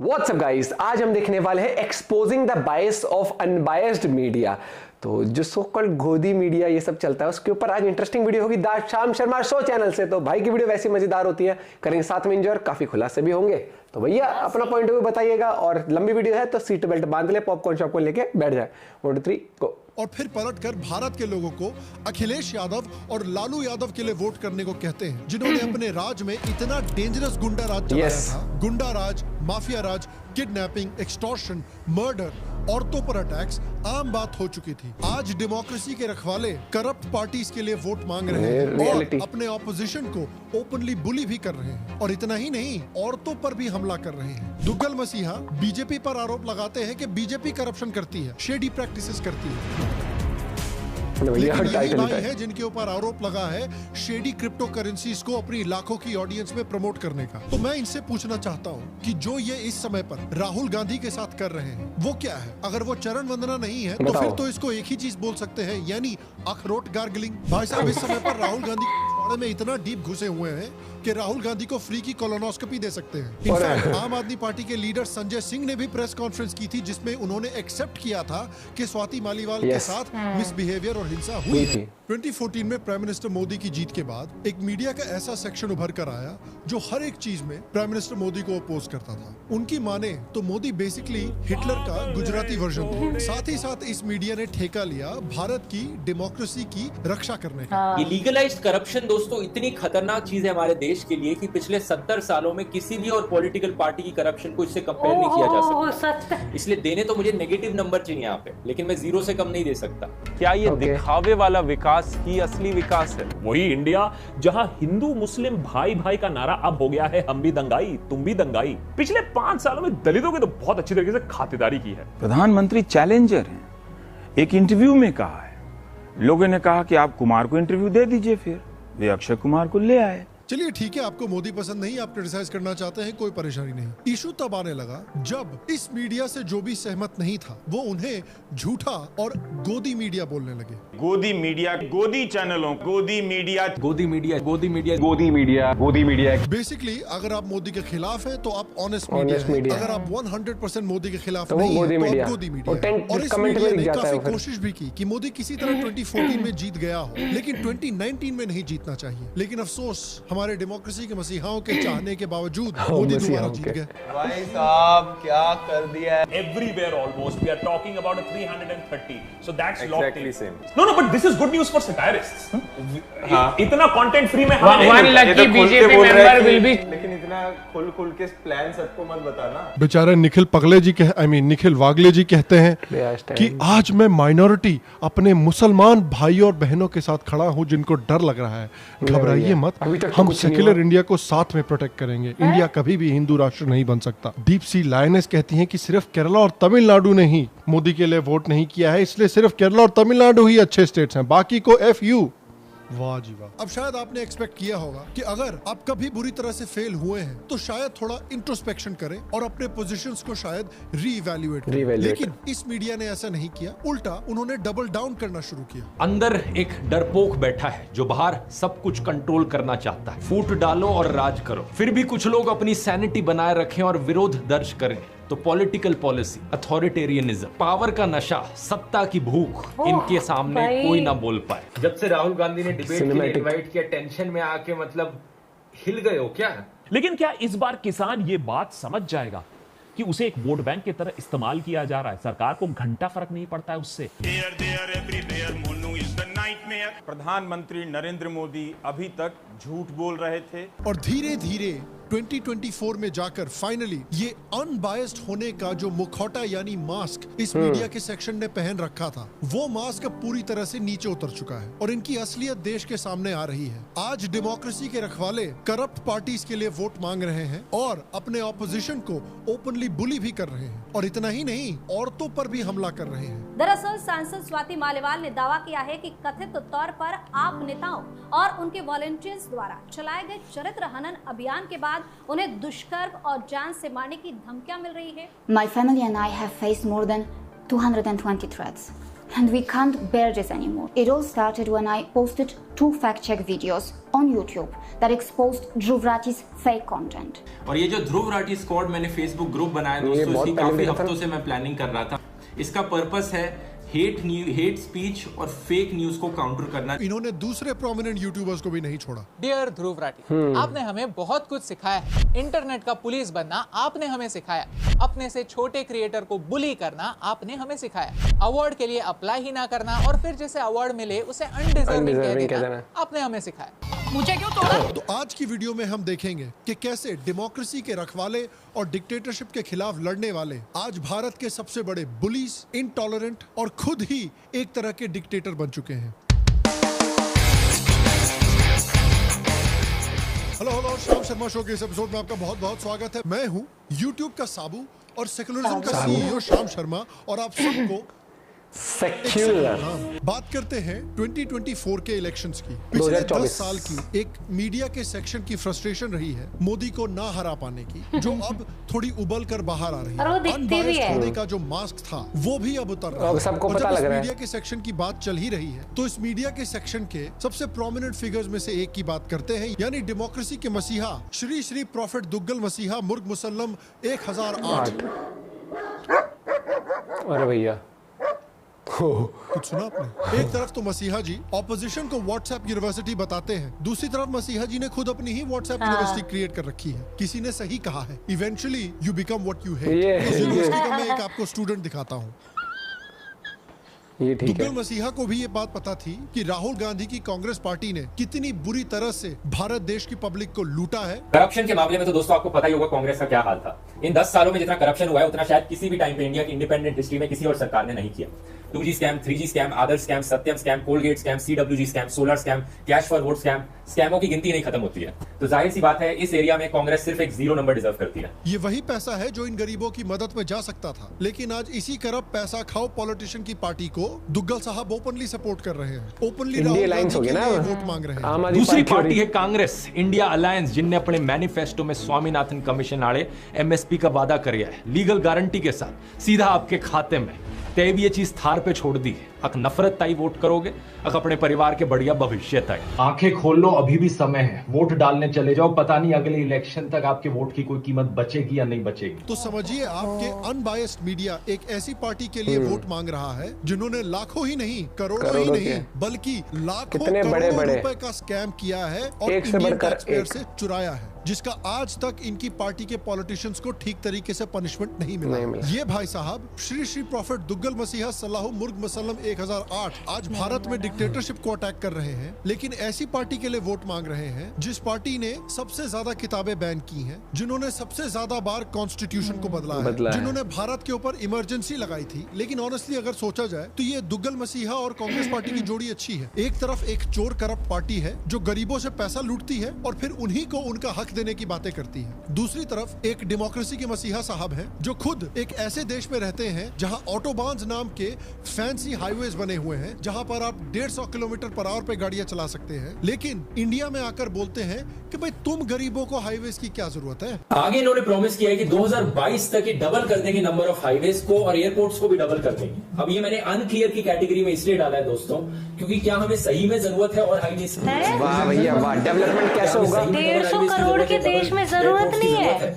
WhatsApp guys, आज हम देखने वाले हैं exposing the bias of unbiased media. तो जो सो कॉल्ड गोदी मीडिया ये सब चलता है उसके ऊपर आज इंटरेस्टिंग वीडियो होगी the Shyam Sharma show channel से। तो भाई की वीडियो वैसी मजेदार होती है, करेंगे साथ में एंजॉय, काफी खुलासे भी होंगे। तो भैया अपना पॉइंट ऑफ व्यू बताइएगा, और लंबी वीडियो है तो सीट बेल्ट बांध ले, पॉपकॉर्न शॉपकॉर्न लेके बैठ जाए। 1 2 3 गो। और फिर पलटकर भारत के लोगों को अखिलेश यादव और लालू यादव के लिए वोट करने को कहते हैं, जिन्होंने अपने राज में इतना डेंजरस गुंडा राज चलाया था। गुंडा राज, माफिया राज, किडनैपिंग, एक्सटॉर्शन, मर्डर, औरतों पर अटैक्स आम बात हो चुकी थी। आज डेमोक्रेसी के रखवाले करप्ट पार्टीज के लिए वोट मांग रहे हैं और अपने ऑपोजिशन को ओपनली बुली भी कर रहे हैं। और इतना ही नहीं, औरतों पर भी हमला कर रहे हैं। दुग्गल मसीहा बीजेपी पर आरोप लगाते हैं कि बीजेपी करप्शन करती है, शेडी प्रैक्टिसेस करती है। लेकिन यही भाई है जिनके ऊपर आरोप लगा है शेडी क्रिप्टो करेंसीज को अपनी लाखों की ऑडियंस में प्रमोट करने का। तो मैं इनसे पूछना चाहता हूँ कि जो ये इस समय पर राहुल गांधी के साथ कर रहे हैं वो क्या है? अगर वो चरण वंदना नहीं है तो फिर तो इसको एक ही चीज बोल सकते हैं, यानी अखरोट गार्गलिंग। भाई साहब इस समय पर राहुल गांधी में इतना डीप घुसे हुए हैं कि राहुल गांधी को फ्री की कोलोनोस्कोपी दे सकते हैं। इनफैक्ट आम आदमी पार्टी के लीडर संजय सिंह ने भी प्रेस कॉन्फ्रेंस की थी जिसमें उन्होंने एक्सेप्ट किया था कि स्वाति मालीवाल के साथ मिसबिहेवियर और हिंसा हुई थी। 2014 में प्राइम मिनिस्टर मोदी की जीत के बाद एक मीडिया का ऐसा सेक्शन उभर कर आया जो हर एक चीज में प्राइम मिनिस्टर मोदी को अपोज करता था। उनकी माने तो मोदी बेसिकली हिटलर का गुजराती वर्जन थे। साथ ही साथ इस मीडिया ने ठेका लिया भारत की डेमोक्रेसी की रक्षा करने का। ये लीगलाइज्ड करप्शन दोस्तों इतनी खतरनाक चीज है हमारे देश के लिए कि पिछले 70 सालों में किसी भी और पॉलिटिकल पार्टी की करप्शन को इससे कंपेयर नहीं किया जा सकता। इसलिए देने तो मुझे नेगेटिव नंबर चाहिए यहाँ पे, लेकिन मैं 0 से कम नहीं दे सकता। क्या ये दिखावे वाला विकास ही असली विकास है? वही इंडिया जहां हिंदू मुस्लिम भाई भाई का नारा अब हो गया है हम भी दंगाई तुम भी दंगाई। पिछले 5 सालों में दलितों की तो बहुत अच्छी तरीके से खातिरदारी की है। प्रधानमंत्री चैलेंजर हैं। एक इंटरव्यू में कहा है, लोगों ने कहा कि आप कुमार को इंटरव्यू दे दीजिए, फिर वे अक्षय कुमार को ले आए। चलिए ठीक है, आपको मोदी पसंद नहीं, आप क्रिटिसाइज करना चाहते हैं, कोई परेशानी नहीं। इशू तब आने लगा जब इस मीडिया से जो भी सहमत नहीं था वो उन्हें झूठा और गोदी मीडिया बोलने लगे। गोदी मीडिया, गोदी चैनलों, गोदी मीडिया, गोदी मीडिया, गोदी मीडिया, गोदी मीडिया, गोदी मीडिया। बेसिकली अगर आप मोदी के खिलाफ हैं तो आप ऑनेस्ट मीडिया हैं। अगर आप 100% मोदी के खिलाफ नहीं है तो आप गोदी मीडिया। और इस मीडिया ने काफी कोशिश भी की कि मोदी किसी तरह 2014 में जीत गया हो, लेकिन 2019 में नहीं जीतना चाहिए। लेकिन अफसोस हमारे डेमोक्रेसी के मसीहाओं के चाहने के बावजूद मोदी दोबारा जीत गए। भाई साहब क्या कर दिया है? Everywhere almost we are talking about a 330, so that's Exactly locked in. same. No, but this is good news for satirists. हाँ। इतना कंटेंट फ्री में One lucky BJP member will be. लेकिन इतना खुल के प्लान सबको मत बताना। बेचारे निखिल पगले जी निखिल वागले जी कहते हैं कि आज मैं माइनॉरिटी अपने मुसलमान भाई और बहनों के साथ खड़ा हूं जिनको डर लग रहा है। घबराइए मत, हम सेक्युलर इंडिया को साथ में प्रोटेक्ट करेंगे। इंडिया कभी भी हिंदू राष्ट्र नहीं बन सकता। डीप सी लायनेस कहती हैं कि सिर्फ केरला और तमिलनाडु ने ही मोदी के लिए वोट नहीं किया है, इसलिए सिर्फ केरला और तमिलनाडु ही अच्छे स्टेट्स हैं, बाकी को FU। वाह जी वाह। अब शायद आपने एक्सपेक्ट किया होगा कि अगर आप कभी बुरी तरह से फेल हुए हैं तो शायद थोड़ा इंट्रोस्पेक्शन करें और अपने पोजीशंस को शायद रीइवैल्यूएट करें। लेकिन इस मीडिया ने ऐसा नहीं किया, उल्टा उन्होंने डबल डाउन करना शुरू किया। अंदर एक डरपोक बैठा है जो बाहर सब कुछ कंट्रोल करना चाहता है। फूट डालो और राज करो। फिर भी कुछ लोग अपनी सैनिटी बनाए रखें और विरोध दर्ज करें तो पॉलिटिकल पॉलिसी, अथॉरिटेरियनिज्म, पावर का नशा, सत्ता की भूख, इनके सामने कोई ना बोल पाए। जब से राहुल गांधी ने डिबेट के लिए इनवाइट किया, टेंशन में आके मतलब हिल गए हो क्या? लेकिन क्या इस बार किसान ये बात समझ जाएगा कि उसे एक वोट बैंक की तरह इस्तेमाल किया जा रहा है? सरकार को घंटा फर्क नहीं पड़ता है उससे। प्रधानमंत्री नरेंद्र मोदी अभी तक झूठ बोल रहे थे और धीरे धीरे 2024 में जाकर फाइनली ये अनबायस्ड होने का जो मुखौटा यानी मास्क इस मीडिया के सेक्शन ने पहन रखा था, वो मास्क अब पूरी तरह से नीचे उतर चुका है और इनकी असलियत देश के सामने आ रही है। आज डेमोक्रेसी के रखवाले करप्ट पार्टीज के लिए वोट मांग रहे हैं और अपने ऑपोजिशन को ओपनली बुली भी कर रहे हैं। और इतना ही नहीं, औरतों पर भी हमला कर रहे हैं। दरअसल सांसद स्वाति मालीवाल ने दावा किया है कि कथित तौर पर आप नेताओं और उनके वॉलंटियर्स द्वारा चलाए गए चरित्र हनन अभियान के बाद उन्हें दुष्कर्म और जान से मारने की धमकियां मिल रही है। My family and I have faced more than 220 threats And we can't bear this anymore. It all started when I posted 2 fact-check videos on YouTube that exposed Dhruv Rathi's fake content. और ये जो Dhruv Rathee squad मैंने Facebook group बनाया दोस्तों, इसकी काफी हफ्तों से मैं प्लानिंग कर रहा था। इसका पर्पस है हेट स्पीच और फेक न्यूज को काउंटर करना। इन्होंने दूसरे प्रोमिनेंट यूट्यूबर्स को भी नहीं छोड़ा। डियर ध्रुव राठी, आपने हमें बहुत कुछ सिखाया है। इंटरनेट का पुलिस बनना आपने हमें सिखाया। अपने से छोटे क्रिएटर को बुली करना आपने हमें सिखाया। अवार्ड के लिए अप्लाई ही ना करना और फिर जैसे अवार्ड मिले उसे अनडिजर्विंग कह देना आपने हमें सिखाया। मुझे क्यों तोड़ा? तो आज की वीडियो में हम देखेंगे कि कैसे डेमोक्रेसी के रखवाले और डिक्टेटरशिप के खिलाफ लड़ने वाले आज भारत के सबसे बड़े बुलीज, इंटॉलरेंट और खुद ही एक तरह के डिक्टेटर बन चुके हैं। हेलो, श्याम शर्मा शो के इस एपिसोड में आपका बहुत बहुत स्वागत है। मैं हूं YouTube का साबू और सेकुलरिज्म का CEO श्याम शर्मा और आप सबको सेक्युलर। बात करते हैं 2024 के इलेक्शंस की। पिछले 10 साल की एक मीडिया के सेक्शन की फ्रस्ट्रेशन रही है मोदी को ना हरा पाने की, जो अब थोड़ी उबल कर बाहर आ रही है। अनबायस्ड होने का जो मास्क था वो भी अब उतर रहा है। सबको पता लग रहा है। मीडिया के सेक्शन की बात चल ही रही है तो इस मीडिया के सेक्शन के सबसे प्रोमिनेंट फिगर्स में से एक की बात करते हैं, यानी डेमोक्रेसी के मसीहा श्री श्री प्रॉफिट दुग्गल मसीहा मुर्ग मुसल्लम 1008। अरे भैया कुछ सुना आपने? एक तरफ तो मसीहा जी ऑपोजिशन को व्हाट्सएप यूनिवर्सिटी बताते हैं, दूसरी तरफ मसीहा जी ने खुद अपनी ही व्हाट्सएप यूनिवर्सिटी क्रिएट कर रखी है। किसी ने सही कहा है, eventually you become what you hate. इस यूनिवर्सिटी का मैं एक आपको स्टूडेंट दिखाता हूँ। ये ठीक है। दुग्गल मसीहा को भी ये बात पता थी कि राहुल गांधी की कांग्रेस पार्टी ने कितनी बुरी तरह से भारत देश की पब्लिक को लूटा है। करप्शन के मामले में तो दोस्तों आपको पता ही होगा कांग्रेस का क्या हाल था। इन 10 सालों में जितना करप्शन हुआ है उतना शायद किसी भी टाइम पे इंडिया की इंडिपेंडेंट हिस्ट्री में किसी और सरकार ने नहीं किया। 2G scam, 3G scam, Adarsh scam, Satyam scam, Colgate scam, CWG scam, solar scam, cash for vote scam, स्कैमों की गिनती नहीं खत्म होती है। तो जाहिर सी बात है इस एरिया में कांग्रेस सिर्फ एक 0 नंबर डिजर्व करती है। ये वही पैसा है जो इन गरीबों की मदद में जा सकता था, लेकिन आज इसी करप्ट पैसा खाओ पॉलिटिशियन की पार्टी को दुग्गल साहब ओपनली सपोर्ट कर रहे हैं, ओपनली राहुल गांधी के लिए वोट मांग रहे हैं। दूसरी पार्टी है कांग्रेस इंडिया अलायंस, जिनने अपने मैनिफेस्टो में स्वामीनाथन कमीशन आड़े MSP का वादा किया है, लीगल गारंटी के साथ सीधा आपके खाते में। तय भी ये चीज थार पे छोड़ दी है। अक नफरत ताई वोट करोगे, अक अपने परिवार के बढ़िया भविष्य ताई। आंखें खोल लो, अभी भी समय है, वोट डालने चले जाओ। पता नहीं अगले इलेक्शन तक आपके वोट की कोई कीमत बचेगी या नहीं बचेगी। तो समझिए आपके अनबायस्ड मीडिया एक ऐसी पार्टी के लिए वोट मांग रहा है जिन्होंने लाखों ही नहीं, करोड़ों ही नहीं, बल्कि लाखों करोड़ों रुपए का स्कैम किया है और इंडियन टैक्सपेयर से चुराया है, जिसका आज तक इनकी पार्टी के पॉलिटिशियंस को ठीक तरीके से पनिशमेंट नहीं मिला। ये भाई साहब श्री श्री प्रॉफिट दुग्गल मसीहा सल्लाहु मुर्ग मुसल्लम 1008 आज भारत में डिक्टेटरशिप को अटैक कर रहे हैं, लेकिन ऐसी पार्टी के लिए वोट मांग रहे हैं जिस पार्टी ने सबसे ज्यादा किताबें बैन की हैं, जिन्होंने सबसे ज्यादा बार कॉन्स्टिट्यूशन को बदला है, जिन्होंने भारत के ऊपर इमरजेंसी लगाई थी। लेकिन ऑनेस्टली अगर सोचा जाए तो ये दुग्गल मसीहा और कांग्रेस पार्टी की जोड़ी अच्छी है। एक तरफ एक चोर करप्ट पार्टी है जो गरीबों से पैसा लूटती है और फिर उन्हीं को उनका हक देने की बातें करती है। दूसरी तरफ एक डेमोक्रेसी के मसीहा साहब हैं जो खुद एक ऐसे देश में रहते हैं जहां ऑटोबान्स नाम के फैंसी हाईवेज बने हुए हैं, जहां पर आप 150 किलोमीटर पर आवर पे गाड़ियां चला सकते हैं, लेकिन इंडिया में आकर बोलते हैं कि भाई तुम गरीबों को हाईवेज की क्या जरूरत है। आगे इन्होंने प्रॉमिस किया है कि 2022 तक ये डबल कर देंगे नंबर ऑफ हाईवेज को और एयरपोर्ट्स को भी डबल कर देंगे। अब ये मैंने अनक्लियर की कैटेगरी में इसलिए डाला है दोस्तों, क्योंकि क्या हमें सही में जरूरत है और हाईवेज की? वाह भैया वाह, डेवलपमेंट कैसे होगा? 150 करोड़ के देश में जरूरत नहीं है।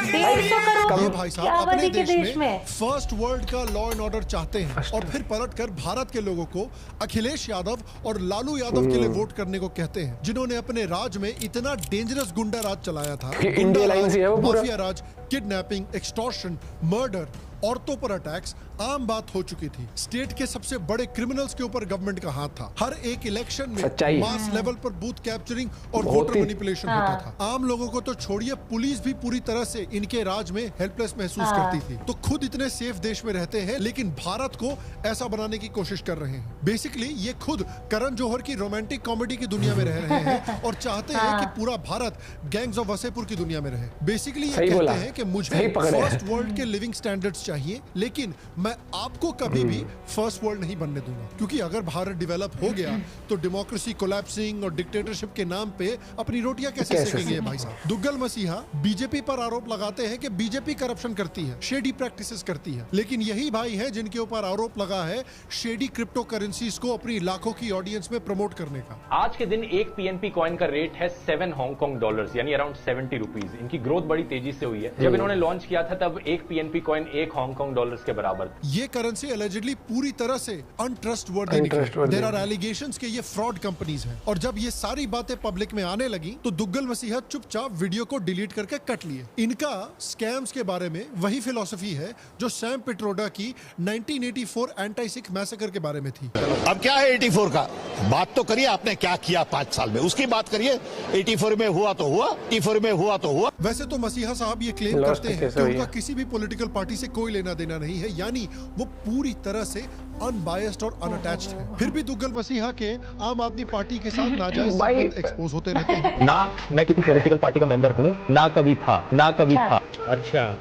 150 करोड़ भाई साहब अपने देश में फर्स्ट वर्ल्ड का लॉ एंड ऑर्डर चाहते हैं और फिर पलटकर भारत के लोगों को अखिलेश यादव और लालू यादव के लिए वोट करने को कहते हैं, जिन्होंने अपने राज में इतना डेंजरस गुंडा राज चलाया था। इंडिया लाइन से है वो पूरा। माफिया राज, किडनैपिंग, एक्सटॉर्शन, मर्डर, औरतों पर अटैक्स आम बात हो चुकी थी। स्टेट के सबसे बड़े क्रिमिनल्स के ऊपर गवर्नमेंट का हाथ था। हर एक इलेक्शन में मास लेवल पर बूथ कैप्चरिंग और वोटर मैनिपुलेशन होता था। आम लोगों को तो छोड़िए, पुलिस भी पूरी तरह से इनके राज में हेल्पलेस महसूस करती थी। तो खुद इतने सेफ देश में रहते हैं, लेकिन भारत को ऐसा बनाने की कोशिश कर रहे हैं। बेसिकली ये खुद करण जौहर की रोमांटिक कॉमेडी की दुनिया में रह रहे हैं और चाहते हैं कि पूरा भारत गैंग्स ऑफ वसेपुर की दुनिया में रहे। बेसिकली ये कहते हैं कि मुझे फर्स्ट वर्ल्ड के लिविंग स्टैंडर्ड्स चाहिए, लेकिन मैं आपको कभी भी फर्स्ट वर्ल्ड नहीं बनने दूंगा, क्योंकि अगर भारत डेवलप हो गया तो डेमोक्रेसी कोलैप्सिंग और डिक्टेटरशिप के नाम पे अपनी रोटियां कैसे सेकेंगे भाई साहब। दुग्गल मसीहा बीजेपी पर आरोप लगा लगाते हैं कि बीजेपी करप्शन करती है, शेडी प्रैक्टिसेस करती है, लेकिन यही भाई है जिनके ऊपर आरोप लगा है शेडी क्रिप्टो करेंसीज को अपनी लाखों की ऑडियंस में प्रमोट करने का। आज के दिन एक पीएनपी कॉइन का रेट है 7 हांगकांग डॉलर्स, यानी अराउंड 70 रुपीज। इनकी ग्रोथ बड़ी तेजी से हुई है। जब इन्होंने लॉन्च किया था तब एक पीएनपी कॉइन 1 हांगकांग डॉलर्स के बराबर। ये करेंसी एलिजिडली पूरी तरह से अनट्रस्टवर्दी निकली। देयर आर एलिगेशंस कि ये फ्रॉड कंपनीज हैं, और जब ये सारी बातें पब्लिक में आने लगी तो दुग्गल मसीहा चुपचाप वीडियो को डिलीट करके कट लिए। इनका स्कैम्स के बारे में वही फिलॉसफी है जो सैम पिट्रोडा की 1984 एंटी सिख मैसेकर के बारे में थी। अब क्या है 84 का? बात तो करिए, आपने क्या किया 5 साल में, उसकी बात करिए। 84 में हुआ तो हुआ, 84 में हुआ तो हुआ। वैसे तो मसीहा साहब ये क्लेम करते हैं कि उनका किसी भी पॉलिटिकल पार्टी से कोई लेना देना नहीं है, यानी वो पूरी तरह से अनबायस्ड और अनअटैच्ड है। फिर भी दुग्गल मसीहा के आम आदमी पार्टी के साथ नाजायज संबंध एक्सपोज होते रहते हैं। ना मैं किसी पॉलिटिकल पार्टी का मेंबर हूँ, ना कभी था, ना कभी था। अच्छा।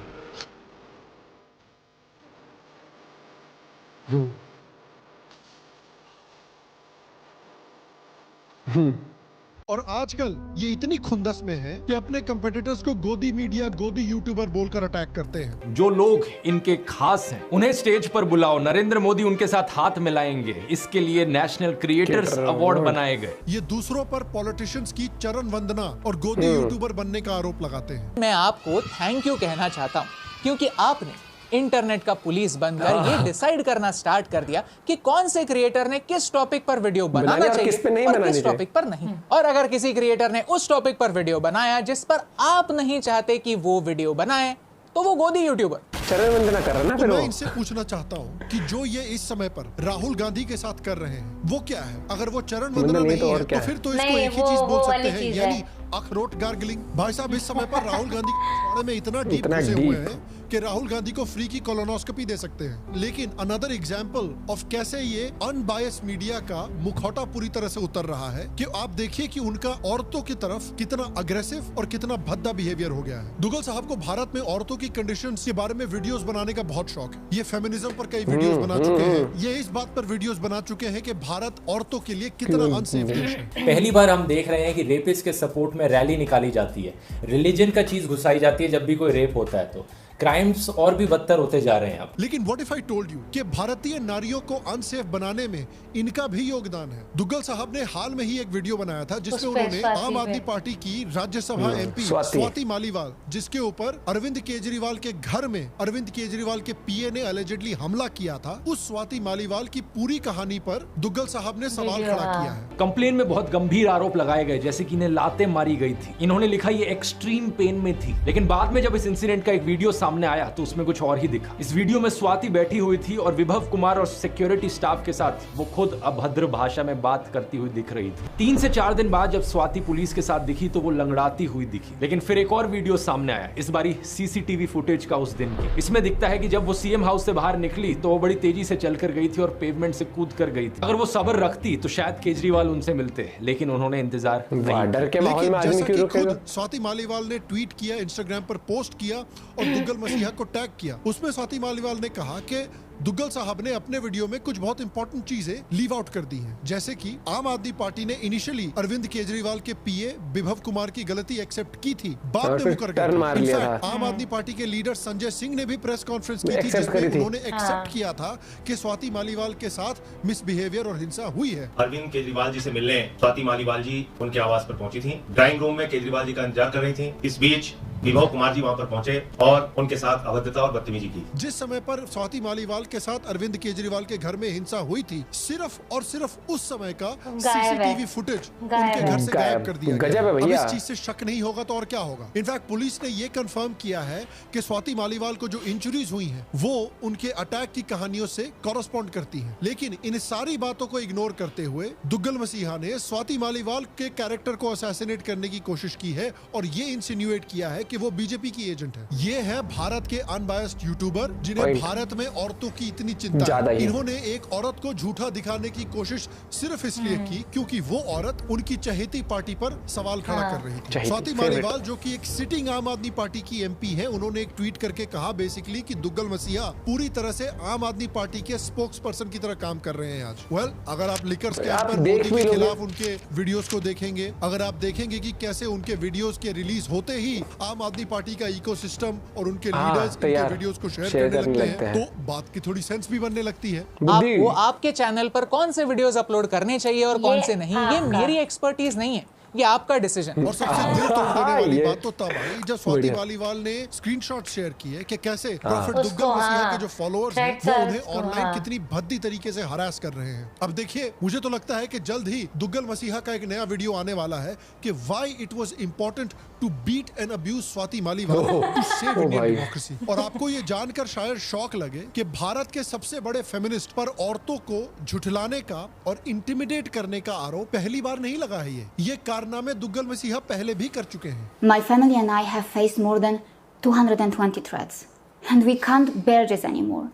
और आजकल ये इतनी खुंदस में है कि अपने कंपेटिटर्स को गोदी मीडिया, गोदी यूट्यूबर बोलकर अटैक करते हैं। जो लोग इनके खास हैं उन्हें स्टेज पर बुलाओ, नरेंद्र मोदी उनके साथ हाथ मिलाएंगे। इसके लिए नेशनल क्रिएटर्स अवार्ड बनाए गए। ये दूसरों पर पॉलिटिशियंस की चरण वंदना और गोदी यूट्यूबर बनने का आरोप लगाते हैं। मैं आपको थैंक यू कहना चाहता हूँ, क्योंकि आपने इंटरनेट का पुलिस बनकर ये डिसाइड करना स्टार्ट कर दिया कि कौन से क्रिएटर ने किस टॉपिक पर वीडियो बनाना चाहिए और किस टॉपिक पर नहीं। और अगर किसी क्रिएटर ने उस टॉपिक पर वीडियो बनाया जिस पर आप नहीं चाहते कि वो वीडियो बनाए, तो वो गोदी यूट्यूबर। चरण वंदना कर रहा ना। तो मैं इनसे पूछना चाहता हूँ कि जो ये इस समय पर राहुल गांधी के साथ कर रहे हैं वो क्या है? अगर वो चरण वंदना नहीं है तो फिर तो इसको एक ही चीज बोल सकते हैं, यानी अखरोट गार्गलिंग। भाई साहब, इस समय पर राहुल गांधी के बारे में इतना डीप घुसे हुए हैं कि राहुल गांधी को फ्री की कोलोनोस्कोपी दे सकते हैं। लेकिन अनदर एग्जांपल ऑफ कैसे ये अनबायस्ड मीडिया का मुखौटा पूरी तरह से उतर रहा है कि आप देखिए कि उनका औरतों की तरफ कितना अग्रेसिव और कितना भद्दा बिहेवियर हो गया है। दुग्गल साहब को भारत में औरतों की कंडीशंस के बारे में वीडियोस बनाने का बहुत शौक है। ये फेमिनिज्म पर कई वीडियोस बना चुके हैं। ये इस बात पर वीडियोस बना चुके हैं कि भारत औरतों के लिए कितना अनसेफ देश है। पहली बार हम देख रहे हैं कि रेपिस्ट के सपोर्ट में रैली निकाली जाती है, रिलीजन का चीज घुसाई जाती है जब भी कोई रेप होता है, तो क्राइम्स और भी बदतर होते जा रहे हैं अब। लेकिन what if I told you कि भारतीय नारियों को अनसेफ बनाने में इनका भी योगदान है। दुग्गल साहब ने हाल में ही एक वीडियो बनाया था जिसमें उन्होंने आम आदमी पार्टी की राज्यसभा एमपी स्वाति मालीवाल, जिसके ऊपर अरविंद केजरीवाल के घर में अरविंद केजरीवाल के पीए ने अलेजेडली हमला किया था, उस स्वाति मालीवाल की पूरी कहानी पर दुग्गल साहब ने सवाल खड़ा किया है। कंप्लेन में बहुत गंभीर आरोप लगाए गए, जैसे कि इन्हें लातें मारी गई थी। इन्होंने लिखा ये एक्सट्रीम पेन में थी, लेकिन बाद में जब इस इंसिडेंट का एक वीडियो सामने आया तो उसमें कुछ और ही दिखा। इस वीडियो में स्वाति बैठी हुई थी और विभव कुमार और सिक्योरिटी स्टाफ के साथ वो खुद अभद्र भाषा में बात करती हुई दिख रही थी। 3 से 4 दिन बाद जब स्वाति पुलिस के साथ दिखी तो वो लंगड़ाती हुई दिखी। लेकिन फिर एक और वीडियो सामने आया, इस बारी सीसीटीवी फुटेज का उस दिन की। इसमें दिखता है कि जब वो सीएम हाउस से बाहर निकली तो वो बड़ी तेजी से चलकर गई थी और पेवमेंट से कूद कर गई थी। अगर वो सब्र रखती तो शायद केजरीवाल उनसे मिलते, लेकिन उन्होंने इंतजार नहीं। स्वाति मालीवाल ने ट्वीट किया, इंस्टाग्राम पर पोस्ट किया और दुग्गल मसीहा को टैग किया। उसमें स्वाति मालीवाल ने कहा कि दुग्गल साहब ने अपने वीडियो में कुछ बहुत इंपॉर्टेंट चीजें लीव आउट कर दी हैं, जैसे कि आम आदमी पार्टी ने इनिशियली अरविंद केजरीवाल के पीए विभव कुमार की गलती एक्सेप्ट की थी, बाद में मुकर गए। इनफैक्ट आम आदमी पार्टी के लीडर संजय सिंह ने भी प्रेस कॉन्फ्रेंस की थी जिसमें उन्होंने एक्सेप्ट किया था कि स्वाति मालीवाल के साथ मिसबिहेवियर और हिंसा हुई है। अरविंद केजरीवाल जी से मिलने स्वाति मालीवाल जी उनके आवास पर पहुंची थी, ड्राइंग रूम में केजरीवाल जी का इंतजार कर रही थी। इस बीच विभव कुमार जी वहां पर पहुंचे और उनके साथ अभद्रता और बदतमीजी की। जिस समय पर स्वाति मालीवाल के साथ अरविंद केजरीवाल के घर में हिंसा हुई थी, सिर्फ और सिर्फ उस समय का सीसीटीवी फुटेज उनके घर से गायब कर दिया गया। अब इस चीज से शक नहीं होगा तो और क्या होगा। इनफैक्ट पुलिस ने ये कंफर्म किया है कि स्वाति मालीवाल को जो इंजरीज हुई हैं वो उनके अटैक की कहानियों से कॉरेस्पॉन्ड करती हैं। लेकिन इन सारी बातों को इग्नोर करते हुए दुग्गल मसीहा ने स्वाति मालीवाल के कैरेक्टर को असैसिनेट करने की कोशिश की है और ये इंसिन्यूएट किया है कि वो बीजेपी की एजेंट है। ये है भारत के अनबायस्ड यूट्यूबर जिन्हें भारत में औरतों की इतनी चिंता है। इन्होंने एक औरत को झूठा दिखाने की कोशिश सिर्फ इसलिए की क्योंकि वो औरत उनकी चहेती पार्टी पर सवाल खड़ा कर रही थी। स्वाति मालीवाल जो कि एक सिटिंग आम आदमी पार्टी की एमपी है, उन्होंने एक ट्वीट करके कहा बेसिकली कि दुग्गल मसीहा पूरी तरह से आम आदमी पार्टी के स्पोक्स पर्सन की तरह काम कर रहे हैं आज। वेल, अगर आप लिकर स्कैम पर मोदी के खिलाफ उनके वीडियोस को देखेंगे, अगर आप देखेंगे कि कैसे उनके वीडियोस के रिलीज होते ही आम आम आदमी पार्टी का इकोसिस्टम और उनके हाँ, लीडर्स तो इनके यार, वीडियोस को शेयर शेयर करने करने लगते हैं तो बात की थोड़ी सेंस भी बनने लगती है। आपको आपके चैनल पर कौन से वीडियोस अपलोड करने चाहिए और कौन से नहीं, ये मेरी एक्सपर्टीज नहीं है, ये आपका डिसीजन। और सबसे दिल तोड़ देने वाली बात तो तब आई जब स्वाति मालीवाल ने स्क्रीनशॉट शेयर किए कि कैसे प्रॉफिट दुग्गल मसीहा के जो फॉलोअर्स हैं वो उन्हें ऑनलाइन कितनी भद्दी तरीके से हरास कर रहे हैं। अब देखिए, मुझे तो लगता है कि जल्द ही दुग्गल मसीहा का एक नया वीडियो आने वाला है कि why it was important to beat and abuse Swati Maliwal to save Indian democracy. और आपको ये जानकर शायद शॉक लगे कि भारत के सबसे बड़े फेमिनिस्ट पर औरतों को झुठलाने का और इंटिमिडेट करने का आरोप पहली बार नहीं लगा है। ये कारनामे दुग्गल मसीहा पहले भी कर चुके हैं। My family and I have faced more than 220 threats, and we can't bear this anymore.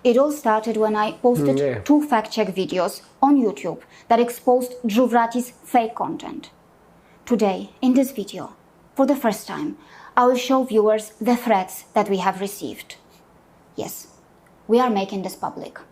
It all started when I posted 2 fact-check videos on YouTube that exposed Dhruvrati's fake content. Today, in this video, for the first time, I will show viewers the threats that we have received. Yes, we are making this public.